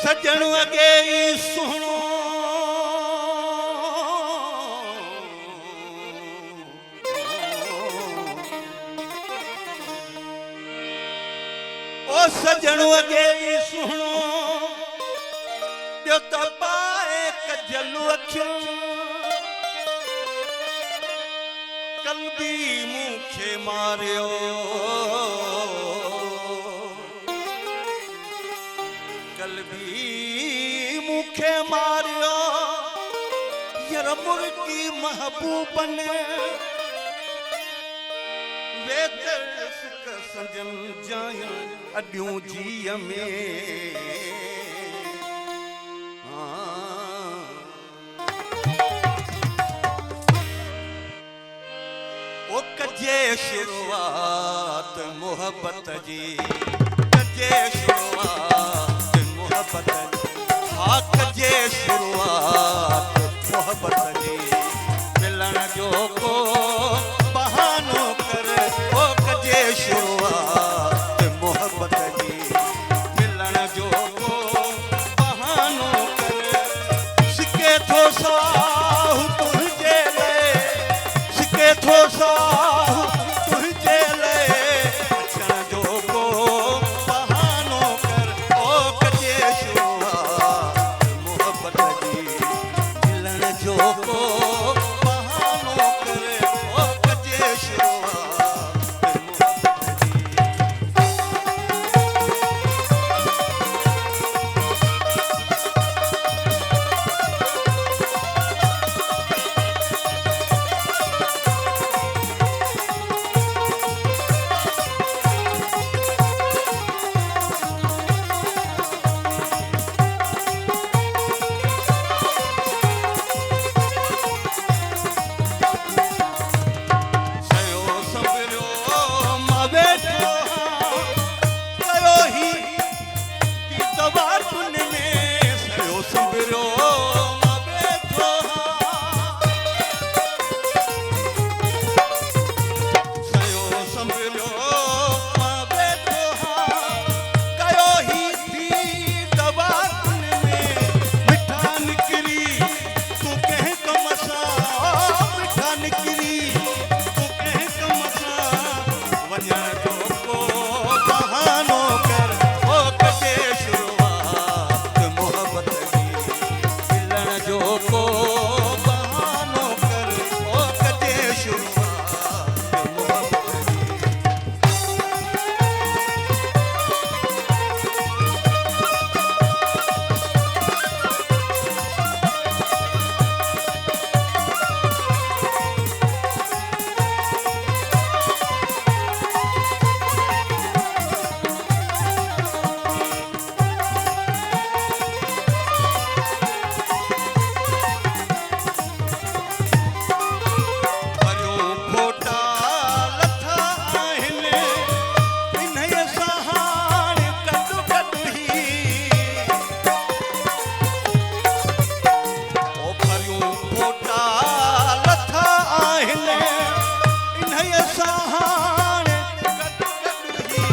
सजन अगे सुनो ओ सजन अगे सुनो जो तपाए कजलू अखियों कलबी मुखे मारियो कलबी मुखे मारियो यार मुर्गी महबूबन वे तरस सजन जाया अड्यूं जीअ में ओ कजे शुरुआत मोहब्बत जी कजे शुरुआत मोहब्बत हाँ कजे शुरुआत मोहब्बत जी मिलन जो को बहानो कर ओ कजे शुरुआत मोहब्बत जी मिलन जो को बहानो कर सिके थो साहु तुझे ले सिके थो साहु तुझे ले अचण जो को बहानो कर ओ कजे शुरुआत मोहब्बत जी मिलन जो को बहानो कर ओ कजे शुरुआत मोहब्बत जी सयो संभरियो मां वेठो कयो ही दीदवार पुन में सयो संभरियो मां वेठो सयो संभरियो मां वेठो कयो ही दीदवार पुन में मिठा निकरी तू कह कम सां मिठा निकरी तू कह कम सां वञण जो को बहानो कर ओ कजे शुरुआत मोहब्बत जी मिलण जो को बहानो कर ओ कजे शुरुआत मोहब्बत जी परियो फोटा लथा आहिनि इन्हीअ सां हाणे गॾु गॾु ही ओ परियो फोटा लथा आहिनि इन्हीअ सां हाणे गॾु गॾु ही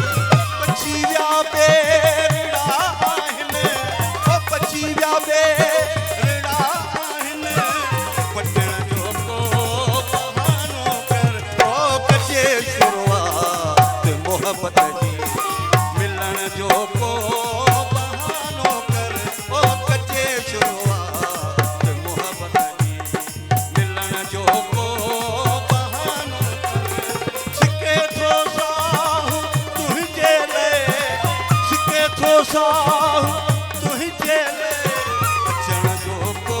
पची विया बेड़ा आहिनि ओ पची विया बेड़ा आहिनि वठण जो को बहानो कर ओ कजे शुरुआत मोहब्बत जी मिलण जो को बहानो कर ओ कजे शुरुआत मोहब्बत जी मिलण जो को बहानो कर सिके थो साहु तुझे ले सिके थो साहु तुझे ले अचण जो को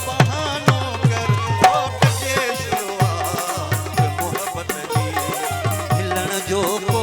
बहानो कर ओ कजे शुरुआत मोहब्बत जी मिलण जो को